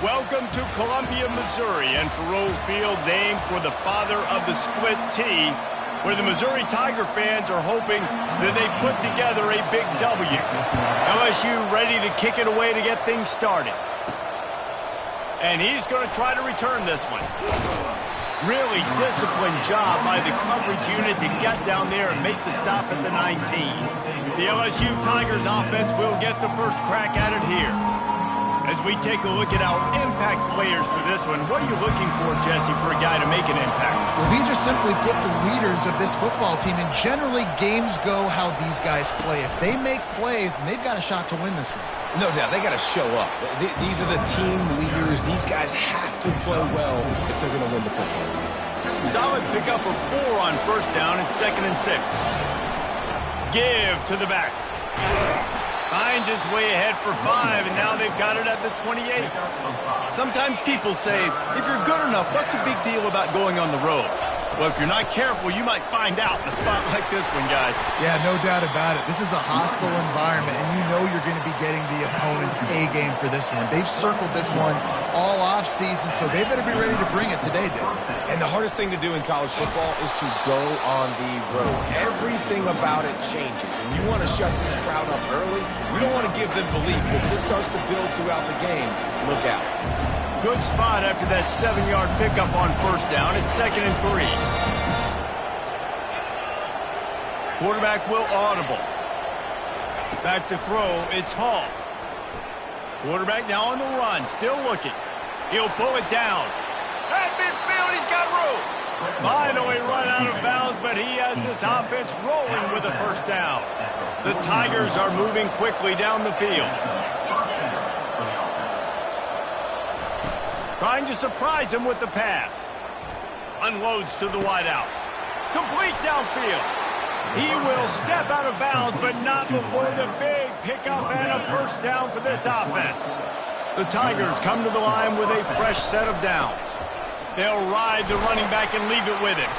Welcome to Columbia, Missouri, and Faroe Field, named for the father of the split T, where the Missouri Tiger fans are hoping that they put together a big W. LSU ready to kick it away to get things started. And he's going to try to return this one. Really disciplined job by the coverage unit to get down there and make the stop at the 19. The LSU Tigers offense will get the first crack at it here. As we take a look at our impact players for this one, what are you looking for, Jesse, for a guy to make an impact? Well, these are simply put the leaders of this football team, and generally games go how these guys play. If they make plays, then they've got a shot to win this one. No doubt, they got to show up. These are the team leaders. These guys have to play well if they're going to win the football game. Solid pickup of 4 on first down and 2nd and 6. Give to the back. Finds his way ahead for 5, and now they've got it at the 28. Sometimes people say, if you're good enough, what's the big deal about going on the road? Well, if you're not careful, you might find out in a spot like this one, guys. Yeah, no doubt about it. This is a hostile environment, and you know you're going to be getting the opponent's A game for this one. They've circled this one all offseason, so they better be ready to bring it today, Dave. And the hardest thing to do in college football is to go on the road. Everything about it changes, and you want to shut this crowd up early. You don't want to give them belief, because this starts to build throughout the game. Look out. Good spot after that 7-yard pickup on first down. It's 2nd and 3. Quarterback will audible. Back to throw. It's Hall. Quarterback now on the run. Still looking. He'll pull it down. At midfield, he's got room. Finally run out of bounds, but he has this offense rolling with a first down. The Tigers are moving quickly down the field. Trying to surprise him with the pass. Unloads to the wideout. Complete downfield. He will step out of bounds, but not before the big pickup and a first down for this offense. The Tigers come to the line with a fresh set of downs. They'll ride the running back and leave it with him.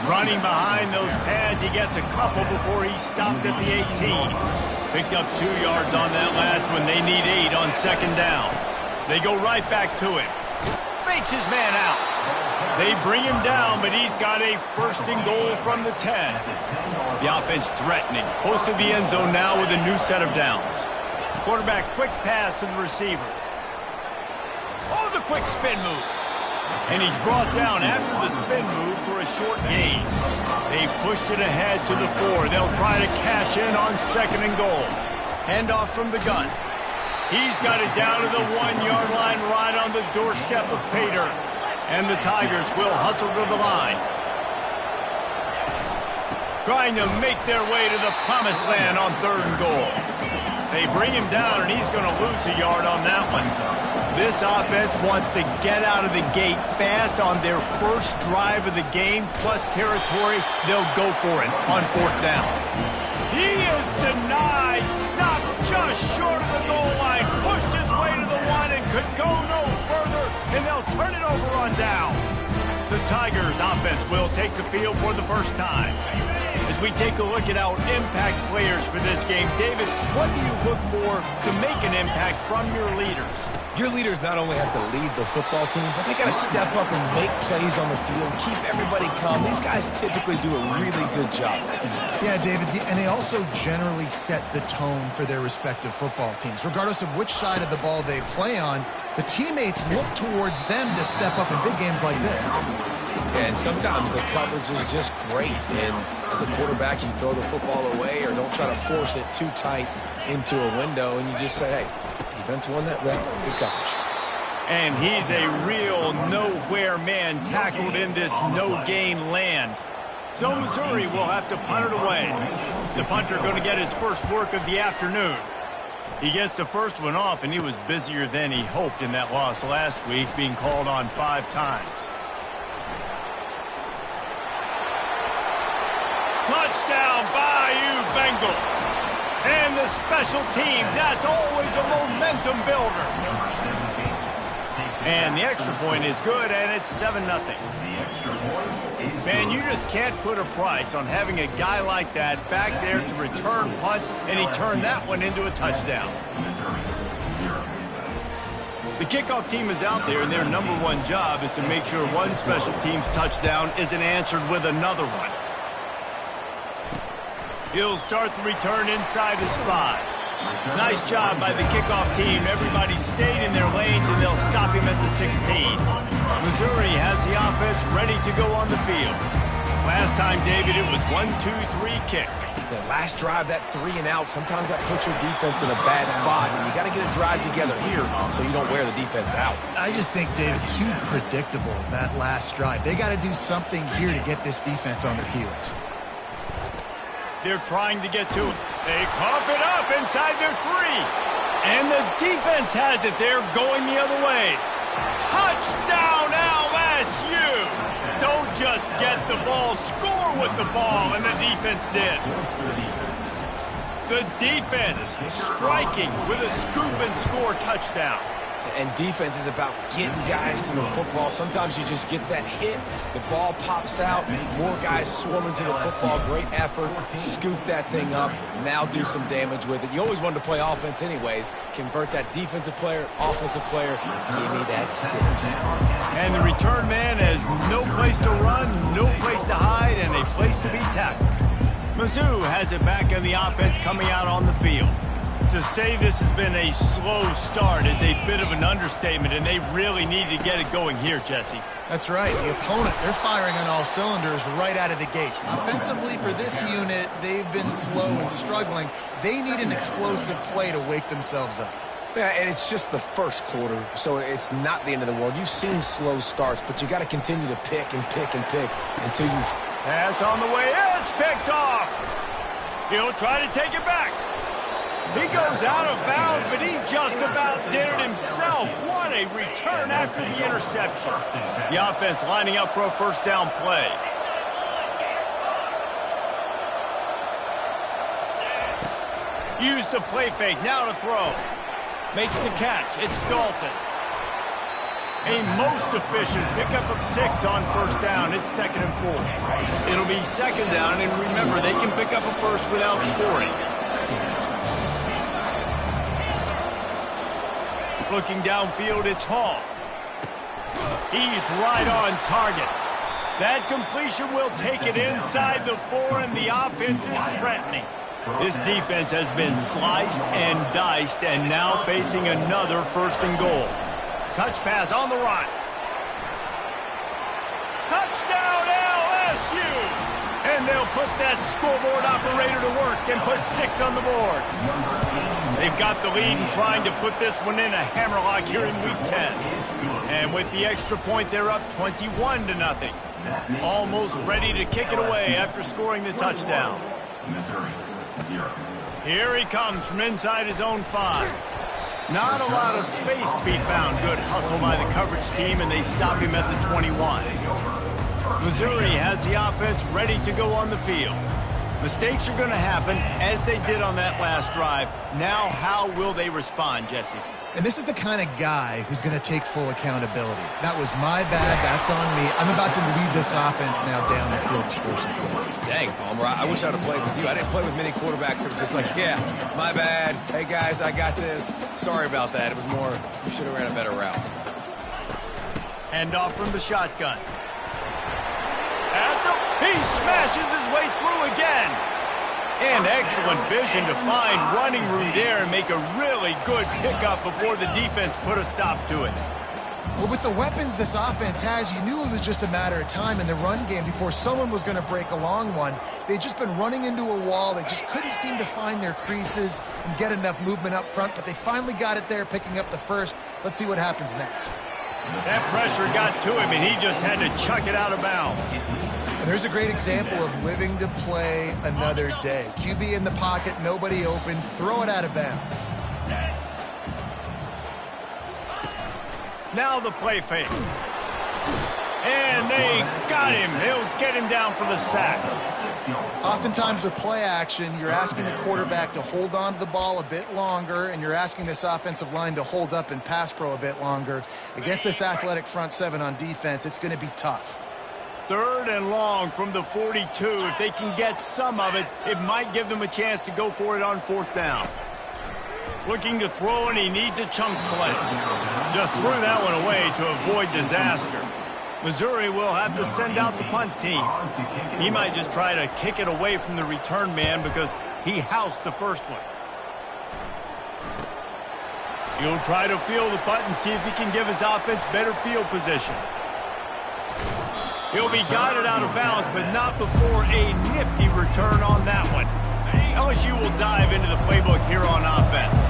Running behind those pads, he gets a couple before he stopped at the 18. Picked up 2 yards on that last one. They need 8 on 2nd down. They go right back to him. Fakes his man out. They bring him down, but he's got a 1st and goal from the 10. The offense threatening. Close to the end zone now with a new set of downs. Quarterback quick pass to the receiver. Oh, the quick spin move. And he's brought down after the spin move for a short gain. They pushed it ahead to the 4. They'll try to cash in on 2nd and goal. Handoff from the gun. He's got it down to the 1-yard line right on the doorstep of Pater. And the Tigers will hustle to the line. Trying to make their way to the promised land on 3rd and goal. They bring him down, and he's going to lose a yard on that one. This offense wants to get out of the gate fast on their first drive of the game, plus territory. They'll go for it on 4th down. He is denied. Stopped just short of the goal line. Pushed his way to the 1 and could go no further, and they'll turn it over on downs. The Tigers offense will take the field for the first time. As we take a look at our impact players for this game, David, what do you look for to make an impact from your leaders? Your leaders not only have to lead the football team, but they got to step up and make plays on the field, keep everybody calm. These guys typically do a really good job. Yeah, David, and they also generally set the tone for their respective football teams. Regardless of which side of the ball they play on, the teammates look towards them to step up in big games like this. And sometimes the coverage is just great. And as a quarterback, you throw the football away or don't try to force it too tight into a window, and you just say, hey, defense won that rep. Good coverage. And he's a real nowhere man tackled in this no-gain land. So Missouri will have to punt it away. The punter going to get his first work of the afternoon. He gets the first one off, and he was busier than he hoped in that loss last week, being called on 5 times. Touchdown, Bayou Bengals. And the special teams, that's always a momentum builder. And the extra point is good, and it's 7-0. Man, you just can't put a price on having a guy like that back there to return punts, and he turned that one into a touchdown. The kickoff team is out there, and their #1 job is to make sure one special team's touchdown isn't answered with another one. He'll start the return inside his 5. Nice job by the kickoff team. Everybody stayed in their lanes, and they'll stop him at the 16. Missouri has the offense ready to go on the field. Last time, David, it was 1-2-3 kick. The last drive, that 3 and out, sometimes that puts your defense in a bad spot, and you got to get a drive together here so you don't wear the defense out. I just think, David, too predictable, that last drive. They got to do something here to get this defense on their heels. They're trying to get to it. They cough it up inside their 3. And the defense has it. They're going the other way. Touchdown, LSU! Don't just get the ball, score with the ball, and the defense did. The defense striking with a scoop and score touchdown. And defense is about getting guys to the football. Sometimes you just get that hit, the ball pops out, more guys swarming to the football. Great effort, scoop that thing up, now do some damage with it. You always wanted to play offense anyways. Convert that defensive player, offensive player, give me that 6. And the return man has no place to run, no place to hide, and a place to be tackled. Mizzou has it back in the offense coming out on the field. To say this has been a slow start is a bit of an understatement, and they really need to get it going here, Jesse. That's right. The opponent, they're firing on all cylinders right out of the gate. Offensively, for this unit, they've been slow and struggling. They need an explosive play to wake themselves up. Yeah, and it's just the first quarter, so it's not the end of the world. You've seen slow starts, but you got to continue to pick and pick and pick until you... Pass on the way. It's picked off. He'll try to take it back. He goes out of bounds, but he just about did it himself. What a return after the interception. The offense lining up for a first down play. Use the play fake, now to throw. Makes the catch, it's Dalton. A most efficient pickup of 6 on first down. It's 2nd and 4. It'll be 2nd down, and remember, they can pick up a first without scoring. Looking downfield, it's Hall. He's right on target. That completion will take it inside the 4, and the offense is threatening. This defense has been sliced and diced, and now facing another 1st and goal. Touch pass on the run. Touchdown, LSU! And they'll put that scoreboard operator to work and put 6 on the board. They've got the lead and trying to put this one in a hammerlock here in Week 10. And with the extra point, they're up 21-0. Almost ready to kick it away after scoring the touchdown. Here he comes from inside his own 5. Not a lot of space to be found. Good hustle by the coverage team, and they stop him at the 21. Missouri has the offense ready to go on the field. Mistakes are going to happen, as they did on that last drive. Now, how will they respond, Jesse? And this is the kind of guy who's going to take full accountability. That was my bad. That's on me. I'm about to lead this offense now down the field to score some points. Dang, Palmer, I wish I'd have played with you. I didn't play with many quarterbacks that were just like, yeah, my bad. Hey, guys, I got this. Sorry about that. It was more, you should have ran a better route. Hand off from the shotgun. He smashes his way through again. And excellent vision to find running room there and make a really good pickup before the defense put a stop to it. Well, with the weapons this offense has, you knew it was just a matter of time in the run game before someone was going to break a long one. They'd just been running into a wall. They just couldn't seem to find their creases and get enough movement up front, but they finally got it there, picking up the first. Let's see what happens next. That pressure got to him, and he just had to chuck it out of bounds. And there's a great example of living to play another day. QB in the pocket, nobody open, throw it out of bounds. Now the play fake. And they got him. They'll get him down for the sack. Oftentimes with play action, you're asking the quarterback to hold on to the ball a bit longer, and you're asking this offensive line to hold up in pass pro a bit longer. Against this athletic front 7 on defense, it's going to be tough. 3rd and long from the 42. If they can get some of it, it might give them a chance to go for it on 4th down. Looking to throw, and he needs a chunk play. Just threw that one away to avoid disaster. Missouri will have to send out the punt team. He might just try to kick it away from the return man because he housed the first one. He'll try to field the punt and see if he can give his offense better field position. He'll be guided out of bounds, but not before a nifty return on that one. LSU will dive into the playbook here on offense.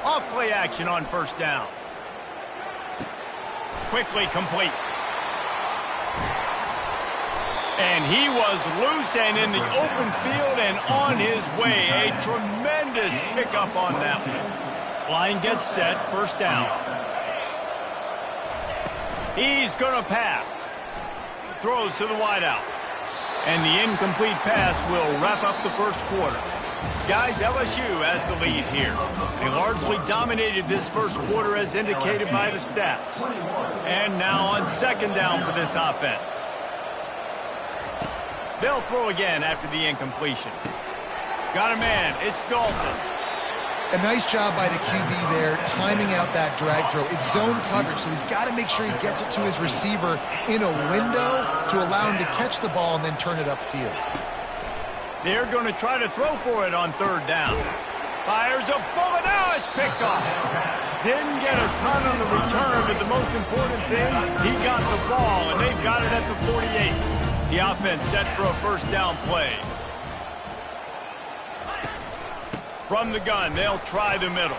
Off play action on first down. Quickly complete. And he was loose and in the open field and on his way. A tremendous pickup on that one. Line gets set, first down. He's going to pass. Throws to the wideout. And the incomplete pass will wrap up the first quarter. Guys, LSU has the lead here. They largely dominated this first quarter as indicated by the stats. And now on second down for this offense. They'll throw again after the incompletion. Got a man. It's Dalton. A nice job by the QB there, timing out that drag throw. It's zone coverage, so he's got to make sure he gets it to his receiver in a window to allow him to catch the ball and then turn it upfield. They're going to try to throw for it on third down. Fires a bullet. Now it's picked off. Didn't get a ton on the return, but the most important thing, he got the ball, and they've got it at the 48. The offense set for a first down play. From the gun, they'll try the middle.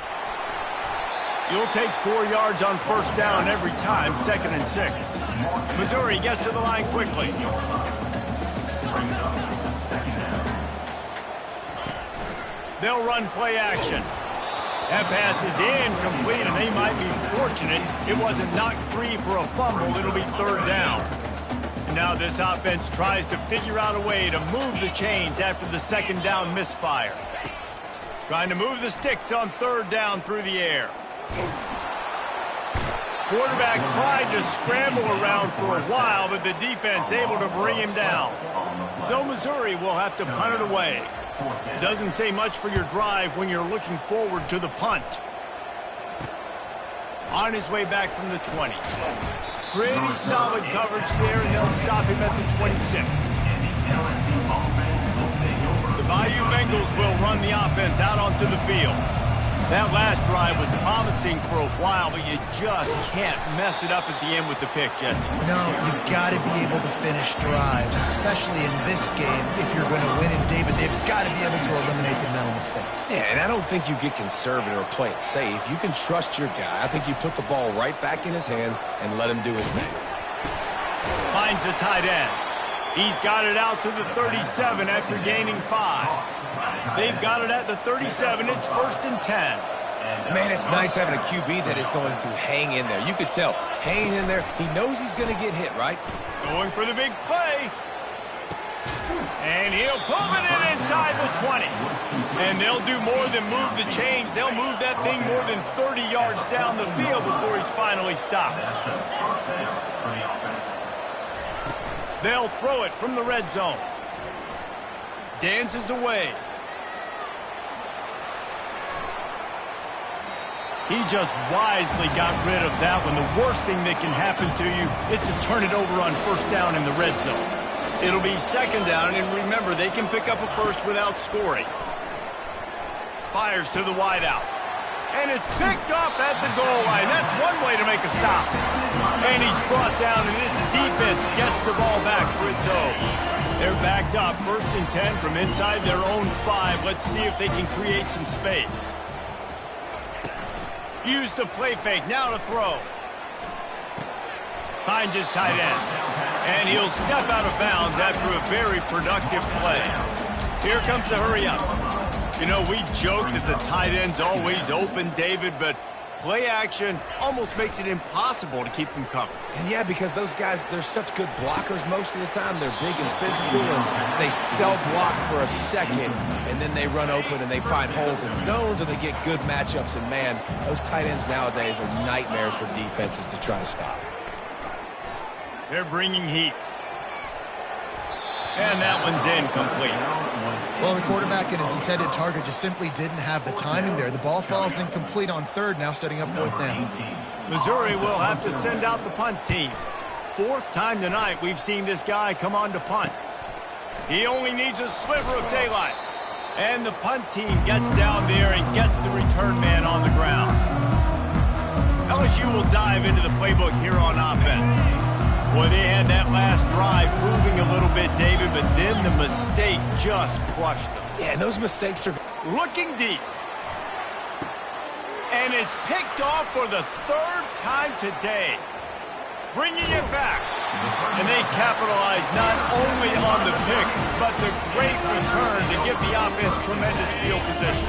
You'll take 4 yards on first down every time, 2nd and 6. Missouri gets to the line quickly. They'll run play action. That pass is incomplete, and they might be fortunate it wasn't knocked free for a fumble. It'll be third down. Now this offense tries to figure out a way to move the chains after the second down misfire. Trying to move the sticks on third down through the air. Quarterback tried to scramble around for a while, but the defense able to bring him down. So Missouri will have to punt it away. Doesn't say much for your drive when you're looking forward to the punt. On his way back from the 20. Pretty solid coverage there, and they'll stop him at the 26. The Bayou Bengals will run the offense out onto the field. That last drive was promising for a while, but you just can't mess it up at the end with the pick, Jesse. No, you've got to be able to finish drives, especially in this game. If you're going to win in David, they've got to be able to eliminate the mental mistakes. Yeah, and I don't think you get conservative or play it safe. You can trust your guy. I think you put the ball right back in his hands and let him do his thing. Finds the tight end. He's got it out to the 37 after gaining 5. They've got it at the 37. It's 1st and 10. Man, it's nice having a QB that is going to hang in there. You could tell, hanging in there. He knows he's going to get hit, right? Going for the big play. And he'll pull it in inside the 20. And they'll do more than move the chains. They'll move that thing more than 30 yards down the field before he's finally stopped. They'll throw it from the red zone. Dances away. He just wisely got rid of that one. The worst thing that can happen to you is to turn it over on first down in the red zone. It'll be second down, and remember, they can pick up a first without scoring. Fires to the wideout. And it's picked off at the goal line. That's one way to make a stop. And he's brought down, and this defense gets the ball back for its own. They're backed up, 1st and 10 from inside their own 5. Let's see if they can create some space. Use the play fake, now to throw. Finds his tight end. And he'll step out of bounds after a very productive play. Here comes the hurry up. You know, we joke that the tight end's always open, David, but play action almost makes it impossible to keep them covered. And yeah, because those guys, they're such good blockers most of the time. They're big and physical, and they self-block for a second, and then they run open and they find holes in zones, or they get good matchups. And man, those tight ends nowadays are nightmares for defenses to try to stop. They're bringing heat. And that one's incomplete. Well, the quarterback and his intended target just simply didn't have the timing there. The ball falls incomplete on third, now setting up fourth down. Missouri will have to send out the punt team. Fourth time tonight we've seen this guy come on to punt. He only needs a sliver of daylight. And the punt team gets down there and gets the return man on the ground. LSU will dive into the playbook here on offense. Well, they had that last drive moving a little bit, David, but then the mistake just crushed them. Yeah, and those mistakes are looking deep. And it's picked off for the third time today. Bringing it back. And they capitalize not only on the pick, but the great return to give the offense tremendous field position.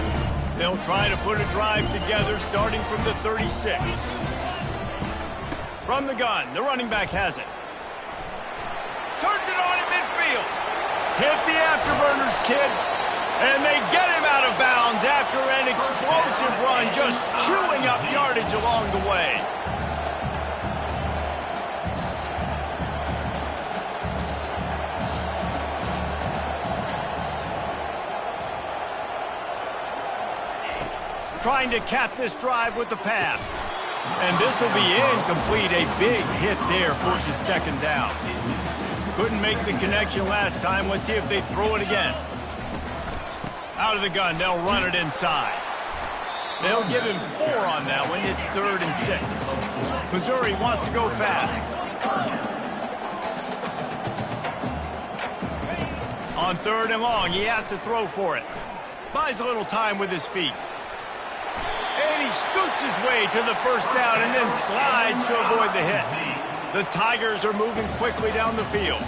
They'll try to put a drive together starting from the 36. From the gun, the running back has it. Turns it on in midfield. Hit the afterburners, kid. And they get him out of bounds after an explosive run, just chewing up yardage along the way. Trying to cap this drive with the pass. And this will be incomplete. A big hit there forces second down. Couldn't make the connection last time. Let's see if they throw it again. Out of the gun, they'll run it inside. They'll give him 4 on that one. It's 3rd and 6. Missouri wants to go fast. On 3rd and long, he has to throw for it. Buys a little time with his feet. And he scoots his way to the first down and then slides to avoid the hit. The Tigers are moving quickly down the field.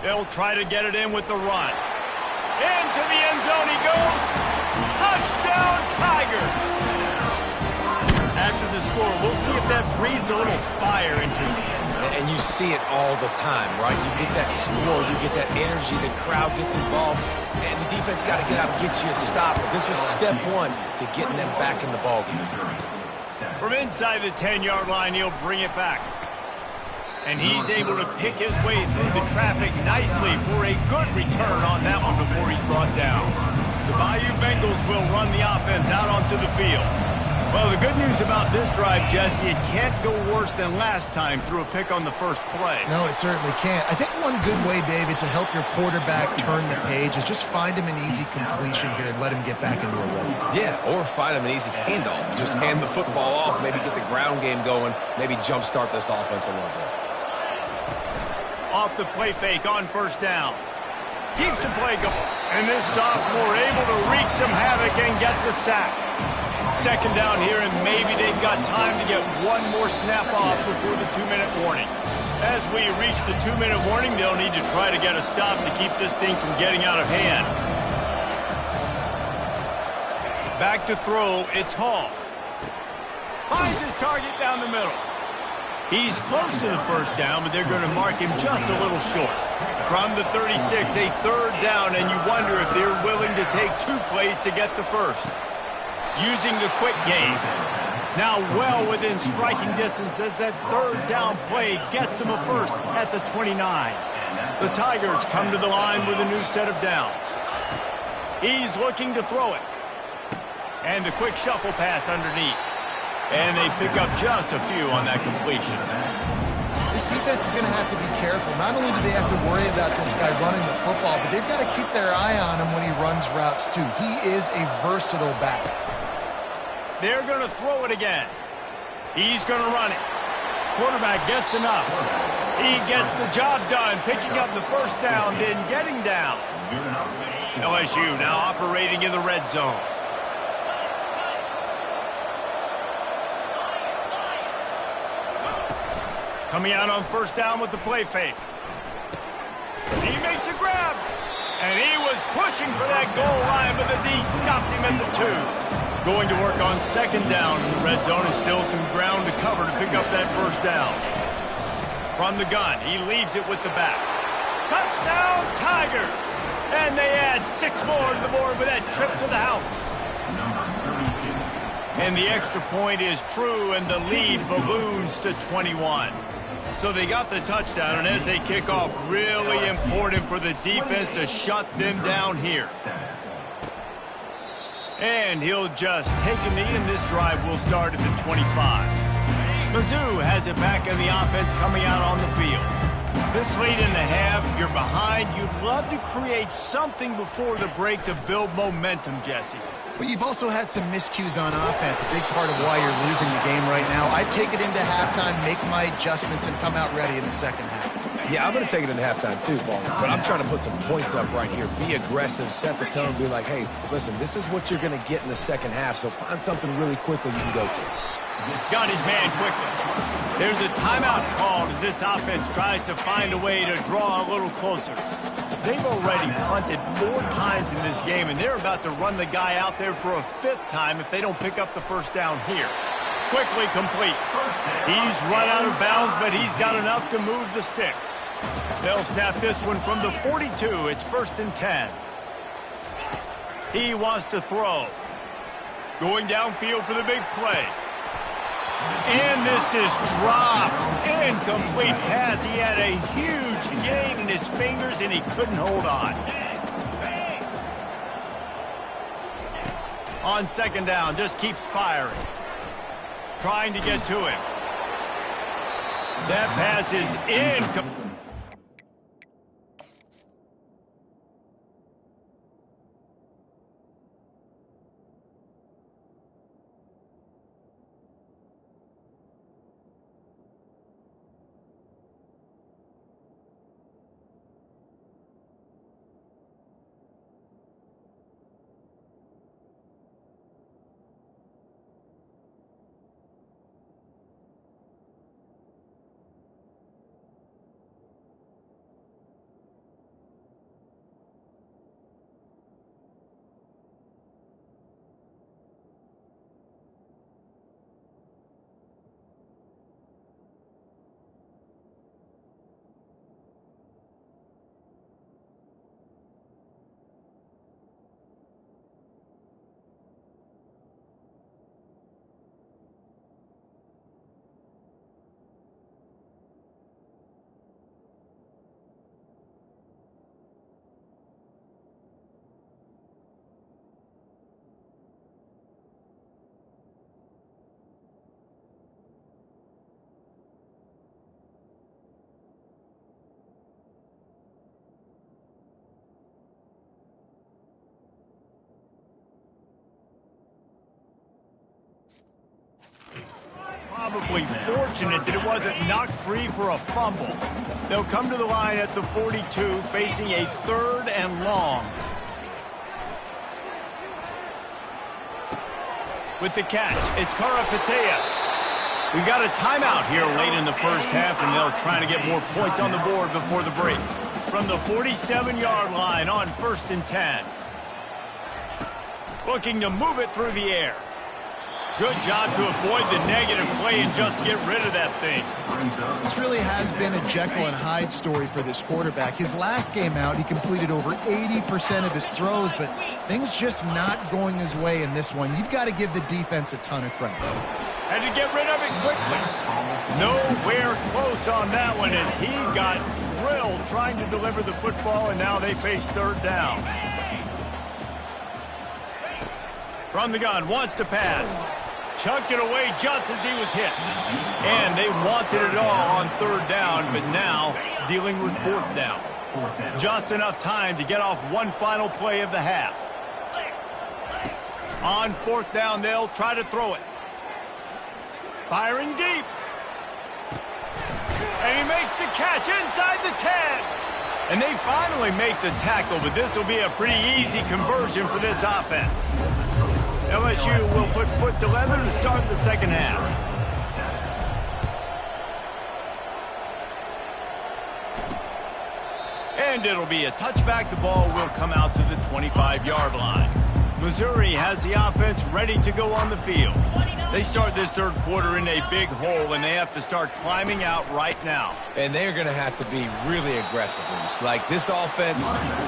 They'll try to get it in with the run. Into the end zone he goes. Touchdown, Tigers! After the score, we'll see if that breathes a little fire into them. And you see it all the time, right? You get that score, you get that energy, the crowd gets involved, and the defense got to get out and get you a stop. But this was step 1 to getting them back in the ballgame. From inside the 10-yard line, he'll bring it back. And he's able to pick his way through the traffic nicely for a good return on that one before he's brought down. The Bayou Bengals will run the offense out onto the field. Well, the good news about this drive, Jesse, it can't go worse than last time through a pick on the first play. No, it certainly can't. I think one good way, David, to help your quarterback turn the page is just find him an easy completion here and let him get back into a rhythm. Yeah, or find him an easy handoff. Just hand the football off, maybe get the ground game going, maybe jumpstart this offense a little bit. Off the play fake on first down. Keeps the play going. And this sophomore able to wreak some havoc and get the sack. Second down here, and maybe they've got time to get one more snap off before the 2-minute warning. As we reach the 2-minute warning, they'll need to try to get a stop to keep this thing from getting out of hand. Back to throw, it's Hall. Finds his target down the middle. He's close to the first down, but they're going to mark him just a little short. From the 36, a 3rd down, and you wonder if they're willing to take 2 plays to get the first. Using the quick game. Now well within striking distance as that 3rd down play gets him a first at the 29. The Tigers come to the line with a new set of downs. He's looking to throw it. And the quick shuffle pass underneath. And they pick up just a few on that completion. This defense is going to have to be careful. Not only do they have to worry about this guy running the football, but they've got to keep their eye on him when he runs routes too. He is a versatile back. They're going to throw it again. He's going to run it. Quarterback gets enough. He gets the job done, picking up the first down, then getting down. LSU now operating in the red zone. Coming out on first down with the play fake. He makes a grab. And he was pushing for that goal line, but the D stopped him at the 2. Going to work on second down in the red zone, and still some ground to cover to pick up that first down. From the gun, he leaves it with the back. Touchdown, Tigers! And they add 6 more to the board with that trip to the house. And the extra point is true, and the lead balloons to 21. So they got the touchdown, and as they kick off, really important for the defense to shut them down here. And he'll just take a knee, and this drive will start at the 25. Mizzou has it back in the offense coming out on the field. This late in the half, you're behind. You'd love to create something before the break to build momentum, Jesse. But you've also had some miscues on offense, a big part of why you're losing the game right now. I'd take it into halftime, make my adjustments, and come out ready in the second half. Yeah, I'm going to take it into halftime too, Paul. But I'm trying to put some points up right here. Be aggressive, set the tone, be like, hey, listen, this is what you're going to get in the second half, so find something really quickly you can go to. Got his man quickly. There's a timeout called as this offense tries to find a way to draw a little closer. They've already punted 4 times in this game, and they're about to run the guy out there for a 5th time if they don't pick up the first down here. Quickly complete. He's run out of bounds, but he's got enough to move the sticks. They'll snap this one from the 42. It's 1st and 10. He wants to throw. Going downfield for the big play. And this is dropped. Incomplete pass. He had a huge gain in his fingers, and he couldn't hold on. On 2nd down, just keeps firing. Trying to get to him. That pass is incomplete. Probably fortunate that it wasn't knocked free for a fumble. They'll come to the line at the 42, facing a 3rd and long. With the catch, it's Karapateas. We got a timeout here late in the first half, and they'll try to get more points on the board before the break. From the 47-yard line on 1st and 10. Looking to move it through the air. Good job to avoid the negative play and just get rid of that thing. This really has been a Jekyll and Hyde story for this quarterback. His last game out, he completed over 80% of his throws, but things just not going his way in this one. You've got to give the defense a ton of credit. Had to get rid of it quickly. Nowhere close on that one as he got drilled trying to deliver the football, and now they face 3rd down. From the gun, wants to pass. Chucked it away just as he was hit. And they wanted it all on 3rd down, but now dealing with 4th down. Just enough time to get off one final play of the half. On 4th down, they'll try to throw it. Firing deep. And he makes the catch inside the 10. And they finally make the tackle, but this will be a pretty easy conversion for this offense. LSU will put foot to leather to start the second half. And it'll be a touchback. The ball will come out to the 25-yard line. Missouri has the offense ready to go on the field. They start this third quarter in a big hole, and they have to start climbing out right now. And they're going to have to be really aggressive. Like this offense,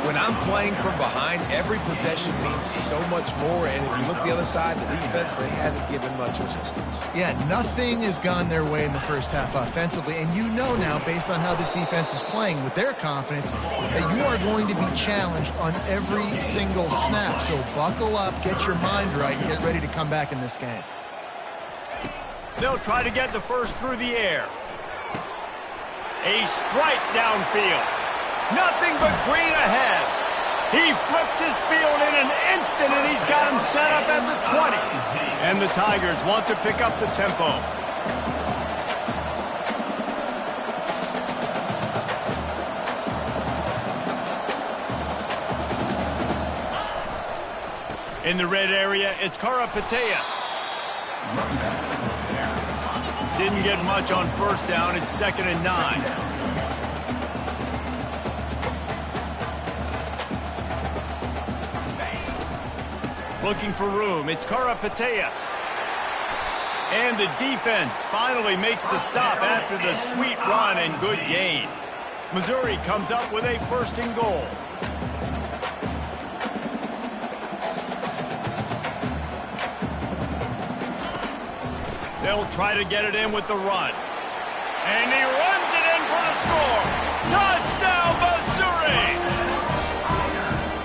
when I'm playing from behind, every possession means so much more. And if you look the other side, the defense, they haven't given much resistance. Yeah, nothing has gone their way in the first half offensively. And you know now, based on how this defense is playing with their confidence, that you are going to be challenged on every single snap. So buckle up, get your mind right, and get ready to come back in this game. They'll try to get the first through the air. A strike downfield. Nothing but green ahead. He flips his field in an instant, and he's got him set up at the 20. And the Tigers want to pick up the tempo. In the red area, it's Karapateas. Didn't get much on first down. It's 2nd and 9. Looking for room. It's Karapateas. And the defense finally makes the stop after the sweet run and good gain. Missouri comes up with a 1st and goal. They'll try to get it in with the run. And he runs it in for the score. Touchdown, Missouri!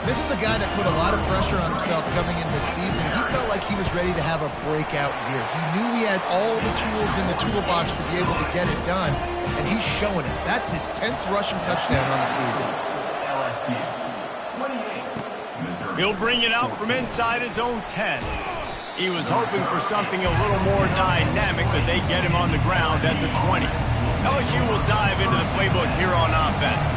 This is a guy that put a lot of pressure on himself coming into this season. He felt like he was ready to have a breakout year. He knew he had all the tools in the toolbox to be able to get it done, and he's showing it. That's his 10th rushing touchdown on the season. He'll bring it out from inside his own 10. He was hoping for something a little more dynamic, but they get him on the ground at the 20. LSU will dive into the playbook here on offense.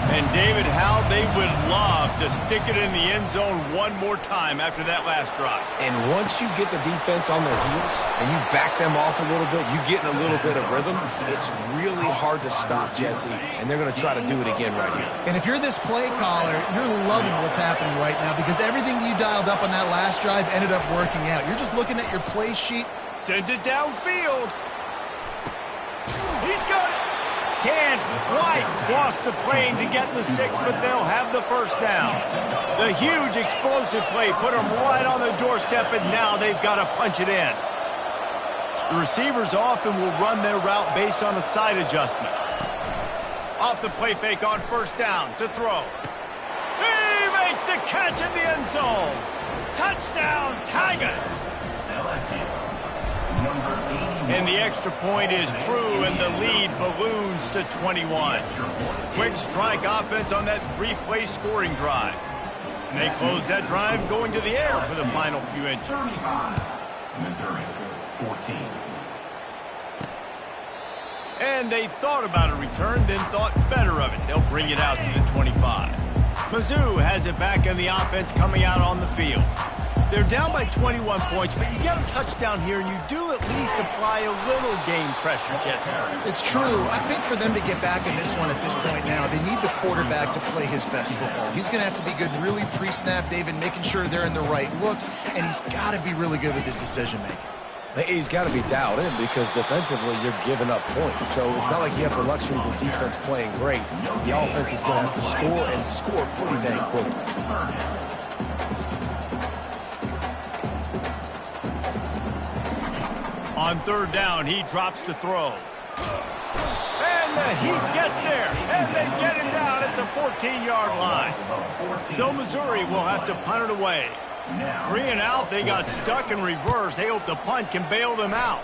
And David, how they would love to stick it in the end zone one more time after that last drive. And once you get the defense on their heels and you back them off a little bit, you get in a little bit of rhythm, it's really hard to stop, Jesse, and they're going to try to do it again right here. And if you're this play caller, you're loving what's happening right now because everything you dialed up on that last drive ended up working out. You're just looking at your play sheet. Send it downfield. He's got it. Can't quite cross the plane to get the 6, but they'll have the 1st down. The huge explosive play put them right on the doorstep, and now they've got to punch it in. The receivers often will run their route based on a side adjustment. Off the play fake on 1st down to throw. He makes the catch in the end zone. Touchdown, Tigers. And the extra point is true, and the lead balloons to 21. Quick strike offense on that 3-play scoring drive. And they close that drive going to the air for the final few inches. Missouri, 14. And they thought about a return, then thought better of it. They'll bring it out to the 25. Mizzou has it back in the offense coming out on the field. They're down by 21 points, but you get a touchdown here, and you do at least apply a little game pressure, Jesse. It's true. I think for them to get back in this one at this point now, they need the quarterback to play his best football. He's going to have to be good really pre-snap, David, making sure they're in the right looks, and he's got to be really good with his decision-making. He's got to be dialed in because defensively you're giving up points. So it's not like you have the luxury of your defense playing great. The offense is going to have to score and score pretty dang quickly. On 3rd down, he drops to throw. And the Heat gets there, and they get it down at the 14-yard line. So Missouri will have to punt it away. 3 and out, they got stuck in reverse. They hope the punt can bail them out.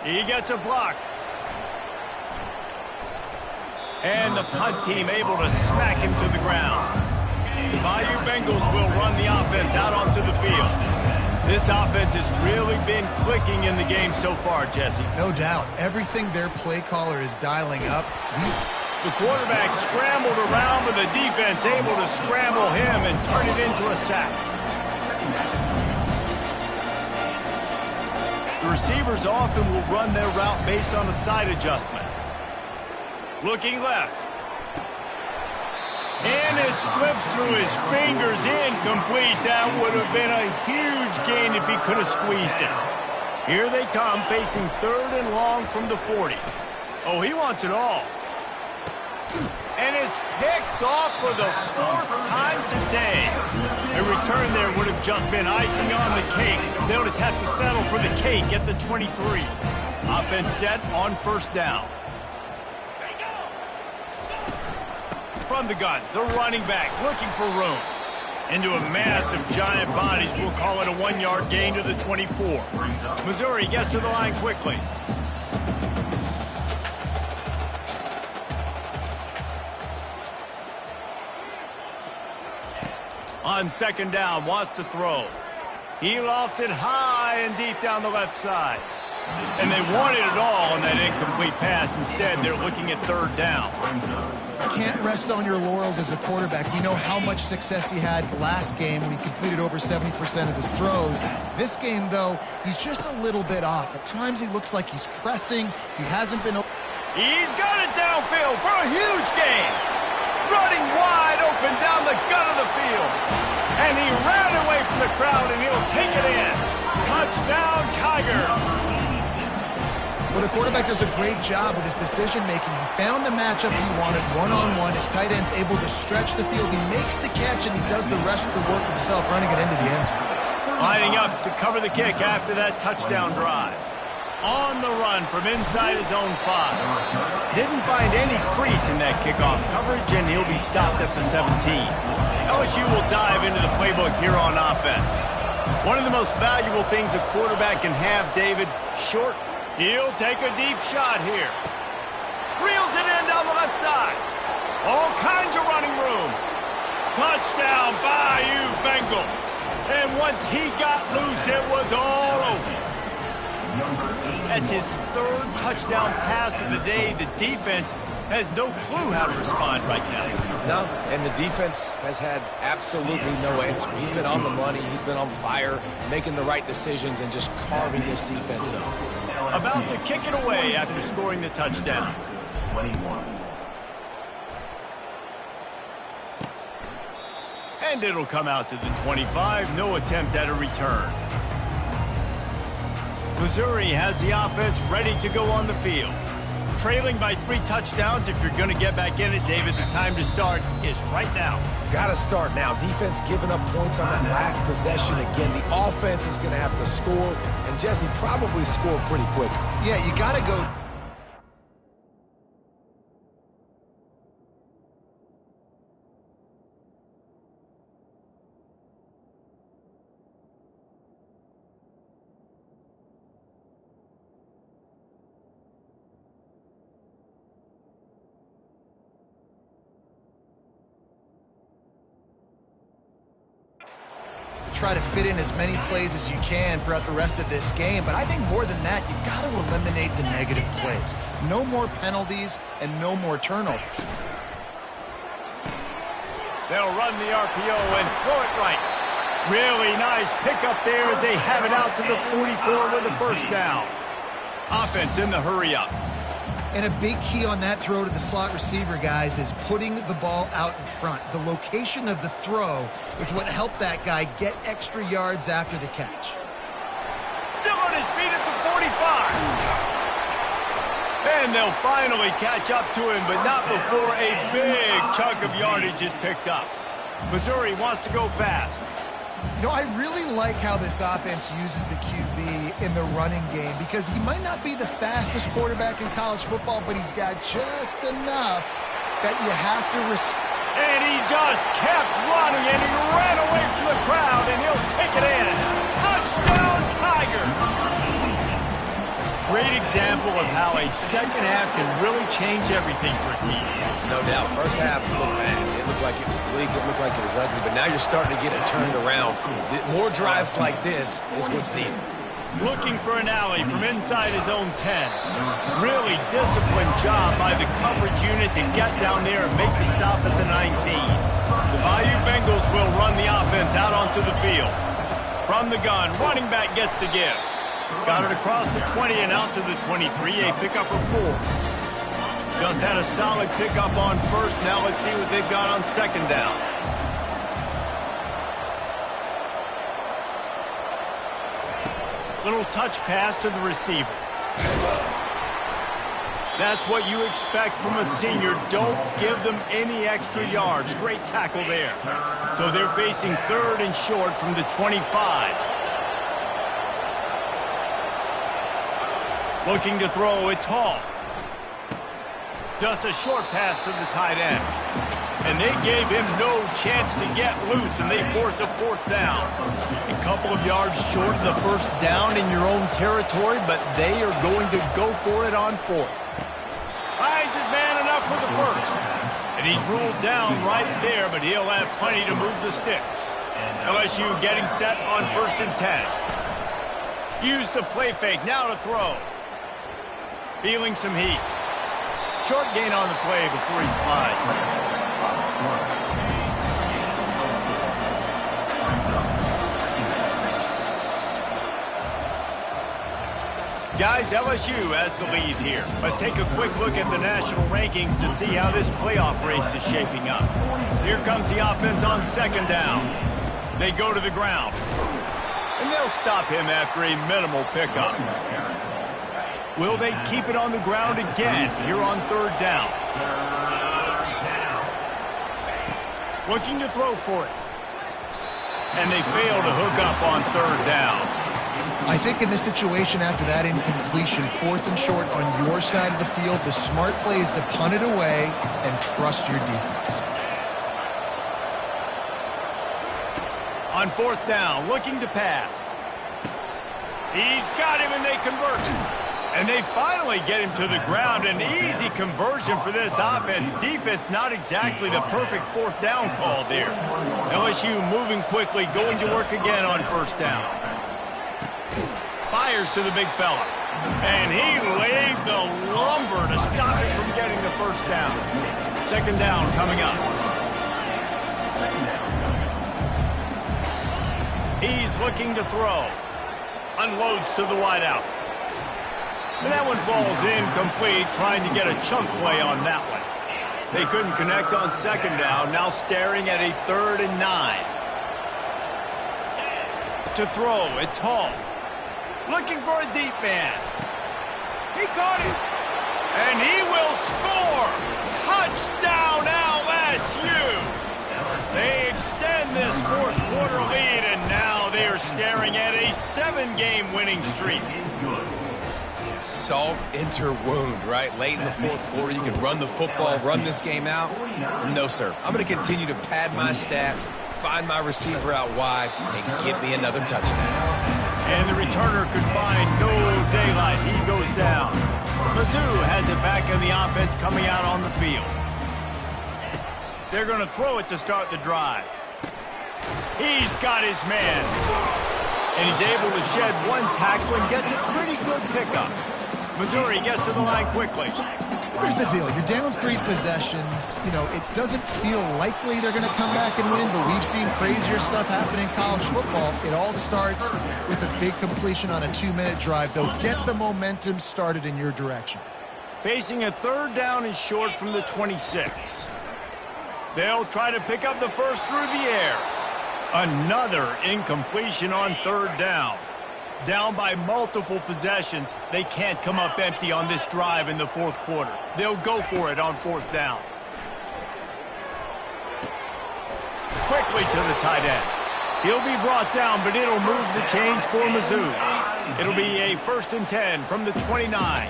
He gets a block. And the punt team able to smack him to the ground. The Bayou Bengals will run the offense out onto the field. This offense has really been clicking in the game so far, Jesse. No doubt. Everything their play caller is dialing up. The quarterback scrambled around, but the defense able to scramble him and turn it into a sack. The receivers often will run their route based on a side adjustment. Looking left. And it's slips through his fingers, incomplete. That would have been a huge gain if he could have squeezed it. Here they come, facing 3rd and long from the 40. Oh, he wants it all. And it's picked off for the 4th time today. A return there would have just been icing on the cake. They'll just have to settle for the cake at the 23. Offense set on 1st down. From the gun, the running back looking for room. Into a mass of giant bodies, we'll call it a 1-yard gain to the 24. Missouri gets to the line quickly. On 2nd down, wants to throw. He lofts it high and deep down the left side. And they wanted it all on that incomplete pass. Instead, they're looking at 3rd down. Can't rest on your laurels as a quarterback. We know how much success he had last game when he completed over 70% of his throws. This game, though, he's just a little bit off. At times, he looks like he's pressing. He hasn't been... He's got it downfield for a huge gain. Running wide open down the gut of the field. And he ran away from the crowd, and he'll take it in. Touchdown, Tiger. But the quarterback does a great job with his decision-making. He found the matchup he wanted one-on-one. His tight end's able to stretch the field. He makes the catch, and he does the rest of the work himself, running it into the end zone. Lining up to cover the kick after that touchdown drive. On the run from inside his own 5. Didn't find any crease in that kickoff coverage, and he'll be stopped at the 17. LSU will dive into the playbook here on offense. One of the most valuable things a quarterback can have, David, short. He'll take a deep shot here. Reels it in down the left side. All kinds of running room. Touchdown, Bayou Bengals. And once he got loose, it was all over. That's his 3rd touchdown pass of the day. The defense has no clue how to respond right now. No, and the defense has had absolutely no answer. He's been on the money. He's been on fire, making the right decisions and just carving this defense up. About to kick it away after scoring the touchdown. 21. And it'll come out to the 25. No attempt at a return. Missouri has the offense ready to go on the field. Trailing by 3 touchdowns. If you're going to get back in it, David, the time to start is right now. Got to start now. Defense giving up points on that last possession again. The offense is going to have to score, and Jesse probably score pretty quick. Yeah, you got to go... try to fit in as many plays as you can throughout the rest of this game. But I think more than that, you've got to eliminate the negative plays. No more penalties and no more turnovers. They'll run the RPO and throw it right. Really nice pickup there as they have it out to the 44 with the 1st down. Offense in the hurry-up. And a big key on that throw to the slot receiver, guys, is putting the ball out in front. The location of the throw is what helped that guy get extra yards after the catch. Still on his feet at the 45. And they'll finally catch up to him, but not before a big chunk of yardage is picked up. Missouri wants to go fast. You know, I really like how this offense uses the QB in the running game because he might not be the fastest quarterback in college football, but he's got just enough that you have to respect. And he just kept running, and he ran away from the crowd, and he'll take it in. Touchdown, Tiger! Great example of how a second half can really change everything for a team. No doubt. First half looked bad. It looked like it was bleak. It looked like it was ugly. But now you're starting to get it turned around. More drives like this is what's needed. Looking for an alley from inside his own 10. Really disciplined job by the coverage unit to get down there and make the stop at the 19. The Bayou Bengals will run the offense out onto the field. From the gun, running back gets to give. Got it across the 20 and out to the 23, a pickup of 4. Just had a solid pickup on first. Now let's see what they've got on second down. Little touch pass to the receiver. That's what you expect from a senior. Don't give them any extra yards. Great tackle there. So they're facing 3rd and short from the 25. Looking to throw, it's Hall. Just a short pass to the tight end. And they gave him no chance to get loose, and they force a 4th down. A couple of yards short of the 1st down in your own territory, but they are going to go for it on 4th. Finds his man enough for the 1st. And he's ruled down right there, but he'll have plenty to move the sticks. LSU getting set on 1st and 10. Use the play fake, now to throw. Feeling some heat. Short gain on the play before he slides. Guys, LSU has the lead here. Let's take a quick look at the national rankings to see how this playoff race is shaping up. Here comes the offense on 2nd down. They go to the ground. And they'll stop him after a minimal pickup. Will they keep it on the ground again here on 3rd down? Looking to throw for it. And they fail to hook up on 3rd down. I think in this situation, after that incompletion, 4th and short on your side of the field, the smart play is to punt it away and trust your defense. On 4th down, looking to pass. He's got him, and they convert. And they finally get him to the ground. An easy conversion for this offense. Defense not exactly the perfect 4th down call there. LSU moving quickly, going to work again on 1st down. Fires to the big fella. And he laid the lumber to stop him from getting the 1st down. 2nd down coming up. He's looking to throw. Unloads to the wideout. And that one falls incomplete, trying to get a chunk play on that one. They couldn't connect on 2nd down, now staring at a 3rd and 9. To throw, it's Hall. Looking for a deep man. He caught it. And he will score. Touchdown LSU. They extend this 4th quarter lead, and now they are staring at a 7-game winning streak. Salt enter wound, right? Late in the 4th quarter, you can run the football, run this game out. No, sir. I'm going to continue to pad my stats, find my receiver out wide, and give me another touchdown. And the returner could find no daylight. He goes down. Mizzou has it back in the offense coming out on the field. They're going to throw it to start the drive. He's got his man. And he's able to shed one tackle and gets a pretty good pickup. Missouri gets to the line quickly. Here's the deal. You're down 3 possessions. You know, it doesn't feel likely they're going to come back and win, but we've seen crazier stuff happen in college football. It all starts with a big completion on a 2-minute drive. They'll get the momentum started in your direction. Facing a 3rd down and short from the 26. They'll try to pick up the 1st through the air. Another incompletion on 3rd down. Down by multiple possessions, they can't come up empty on this drive in the 4th quarter. They'll go for it on 4th down. Quickly to the tight end. He'll be brought down, but it'll move the chains for Mizzou. It'll be a 1st and 10 from the 29.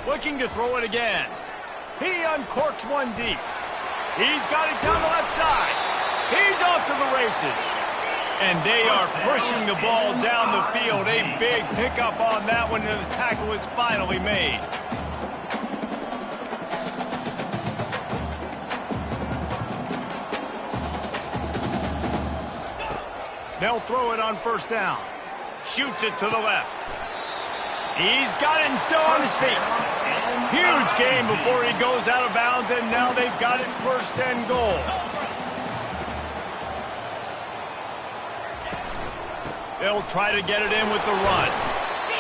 Looking to throw it again. He uncorks one deep. He's got it down the left side. He's off to the races. And they are pushing the ball down the field. A big pickup on that one, and the tackle is finally made. They'll throw it on 1st down. Shoots it to the left. He's got it and still on his feet. Huge gain before he goes out of bounds, and now they've got it 1st and goal. They'll try to get it in with the run.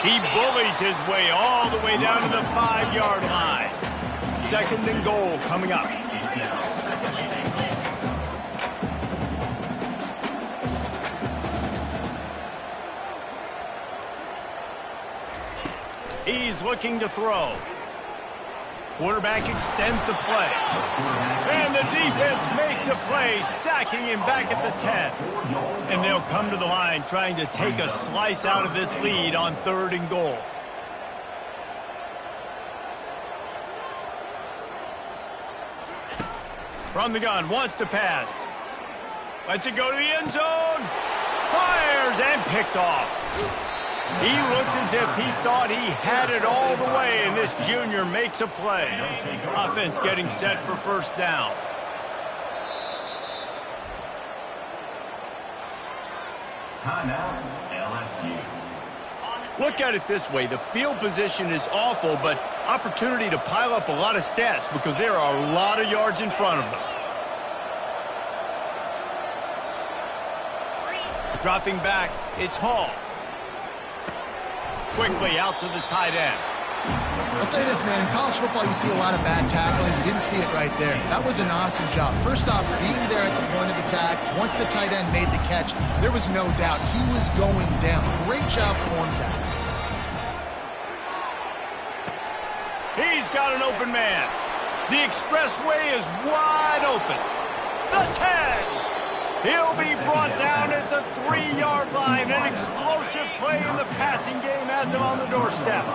He bullies his way all the way down to the 5-yard line. 2nd and goal coming up. He's looking to throw. Quarterback extends the play. And the defense makes a play, sacking him back at the 10. And they'll come to the line trying to take a slice out of this lead on 3rd and goal. From the gun, wants to pass. Lets it go to the end zone. Fires and picked off. He looked as if he thought he had it all the way, and this junior makes a play. Offense getting set for 1st down. Timeout, LSU. Look at it this way. The field position is awful, but opportunity to pile up a lot of stats because there are a lot of yards in front of them. Dropping back, it's Hall. Quickly out to the tight end. I'll say this, man. In college football, you see a lot of bad tackling. You didn't see it right there. That was an awesome job. First off, being there at the point of attack. Once the tight end made the catch, there was no doubt he was going down. Great job form tackle. He's got an open man. The expressway is wide open. The tag. He'll be brought down at the 3-yard line. An explosive play in the passing game has him on the doorstep.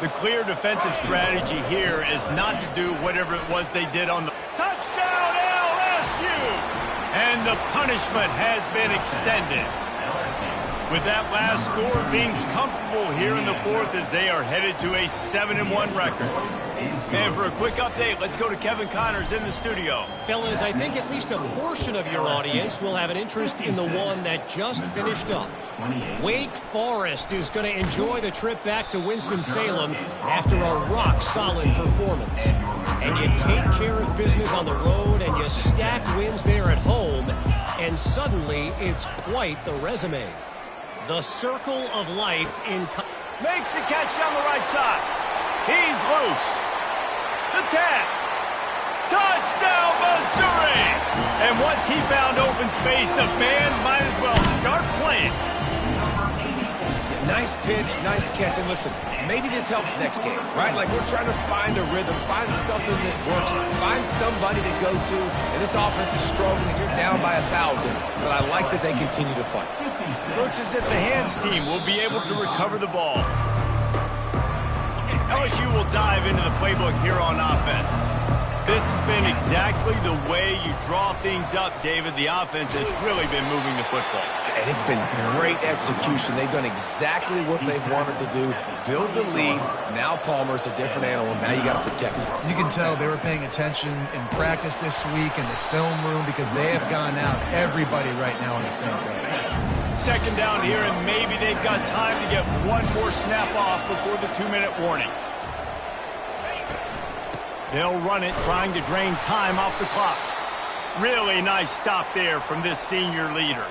The clear defensive strategy here is not to do whatever it was they did on the touchdown LSU. And the punishment has been extended. With that last score, Bing's comfortable here in the 4th as they are headed to a 7-1 record. And for a quick update, let's go to Kevin Connors in the studio. Fellas, I think at least a portion of your audience will have an interest in the one that just finished up. Wake Forest is going to enjoy the trip back to Winston-Salem after a rock-solid performance. And you take care of business on the road and you stack wins there at home, and suddenly it's quite the resume. The circle of life in... Makes the catch down the right side. He's loose. The tag. Touchdown, Missouri! And once he found open space, the band might as well start playing. Nice pitch, nice catch. And listen, maybe this helps next game, right? Like we're trying to find a rhythm, find something that works, find somebody to go to. And this offense is struggling. You're down by 1,000, but I like that they continue to fight. Looks as if the hands team will be able to recover the ball. LSU will dive into the playbook here on offense. This has been exactly the way you draw things up, David. The offense has really been moving the football. And it's been great execution. They've done exactly what they've wanted to do. Build the lead. Now Palmer's a different animal. Now you got to protect him. You can tell they were paying attention in practice this week in the film room because they have gone out, everybody right now on the same page. 2nd down here, and maybe they've got time to get one more snap off before the 2-minute warning. They'll run it, trying to drain time off the clock. Really nice stop there from this senior leader.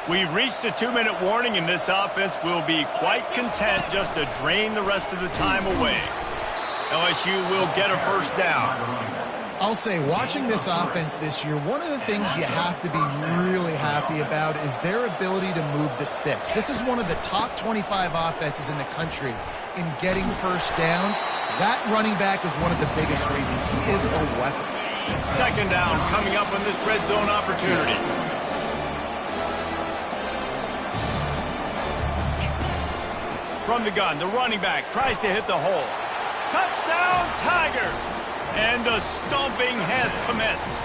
We've reached the 2-minute warning, and this offense will be quite content just to drain the rest of the time away. LSU will get a 1st down. I'll say, watching this offense this year, one of the things you have to be really happy about is their ability to move the sticks. This is one of the top 25 offenses in the country in getting 1st downs. That running back is one of the biggest reasons. He is a weapon. 2nd down coming up on this red zone opportunity. From the gun, the running back tries to hit the hole. Touchdown, Tigers! And the stomping has commenced.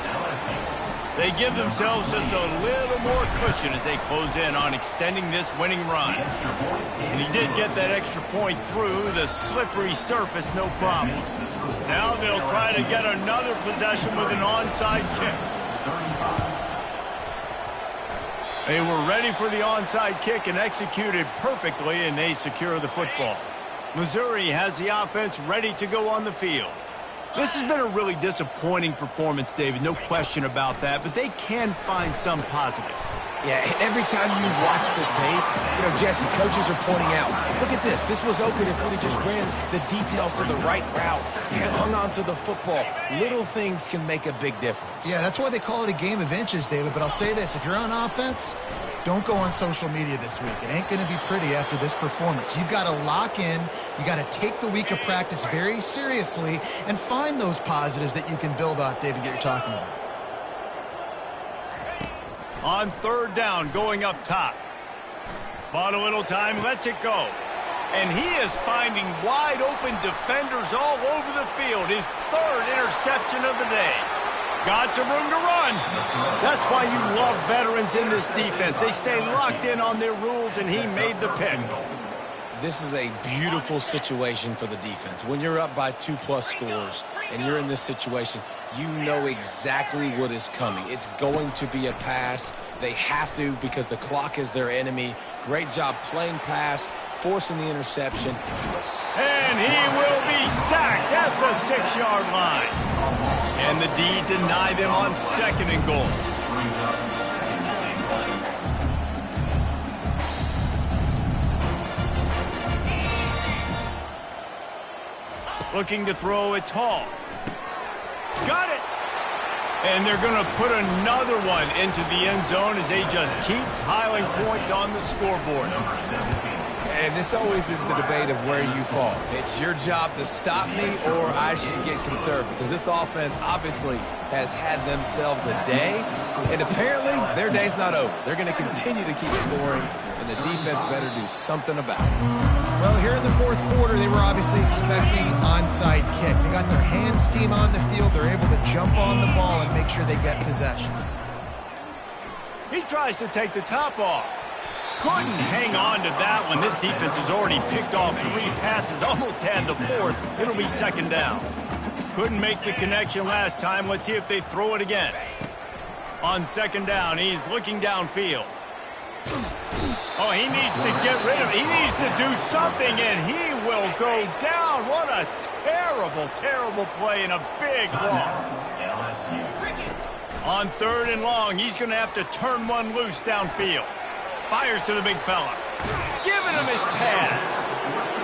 They give themselves just a little more cushion as they close in on extending this winning run. And he did get that extra point through the slippery surface, no problem. Now they'll try to get another possession with an onside kick. They were ready for the onside kick and executed perfectly, and they secure the football. Missouri has the offense ready to go on the field. This has been a really disappointing performance, David. No question about that, but they can find some positives. Yeah, every time you watch the tape, Jesse, coaches are pointing out, look at this. This was open if we'd have just ran the details to the right route, hung on to the football. Little things can make a big difference. Yeah, that's why they call it a game of inches, David. But I'll say this, if you're on offense, don't go on social media this week. It ain't going to be pretty after this performance. You've got to lock in. You got to take the week of practice very seriously and find those positives that you can build off, David, that you're talking about. On third down, going up top. Bought a little time, lets it go. And he is finding wide open defenders all over the field. His third interception of the day. Got some room to run. That's why you love veterans in this defense. They stay locked in on their rules, and he made the pick. This is a beautiful situation for the defense. When you're up by 2+ scores and you're in this situation, you know exactly what is coming. It's going to be a pass. They have to because the clock is their enemy. Great job playing pass, forcing the interception. And he will be sacked at the 6-yard line. And the D deny them on 2nd and goal. Looking to throw, it's Hall. Got it! And they're going to put another one into the end zone as they just keep piling points on the scoreboard. And this always is the debate of where you fall. It's your job to stop me or I should get conservative because this offense obviously has had themselves a day, and apparently their day's not over. They're going to continue to keep scoring, and the defense better do something about it. Well, here in the fourth quarter, they were obviously expecting onside kick. They got their hands team on the field. They're able to jump on the ball and make sure they get possession. He tries to take the top off. Couldn't hang on to that one. This defense has already picked off 3 passes, almost had the 4th. It'll be 2nd down. Couldn't make the connection last time. Let's see if they throw it again. On 2nd down, he's looking downfield. Oh, he needs to get rid of it. He needs to do something, and he will go down. What a terrible, terrible play and a big loss. On 3rd and long, he's going to have to turn one loose downfield. Fires to the big fella. Giving him his pads.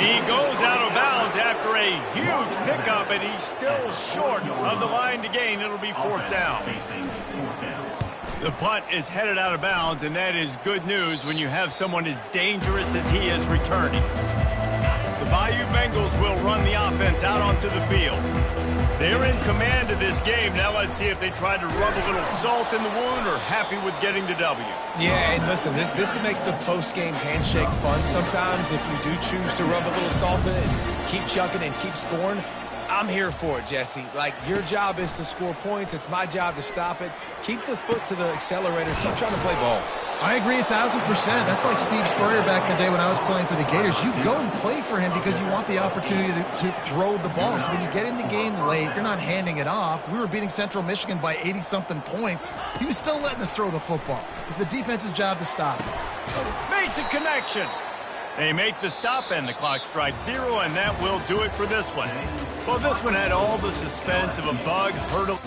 He goes out of bounds after a huge pickup, and he's still short of the line to gain. It'll be 4th down. The punt is headed out of bounds, and that is good news when you have someone as dangerous as he is returning. The Bayou Bengals will run the offense out onto the field. They're in command of this game. Now let's see if they try to rub a little salt in the wound or happy with getting the W. Yeah, and listen, this makes the post-game handshake fun sometimes if you do choose to rub a little salt in it and keep chucking and keep scoring. I'm here for it, Jesse. Like, your job is to score points. It's my job to stop it. Keep the foot to the accelerator. Keep trying to play ball. I agree 1,000%. That's like Steve Spurrier back in the day when I was playing for the Gators. You go and play for him because you want the opportunity to throw the ball. So when you get in the game late, you're not handing it off. We were beating Central Michigan by 80-something points. He was still letting us throw the football. It's the defense's job to stop it. Makes a connection. They make the stop, and the clock strikes 0, and that will do it for this one. Well, this one had all the suspense of a bug, hurdle.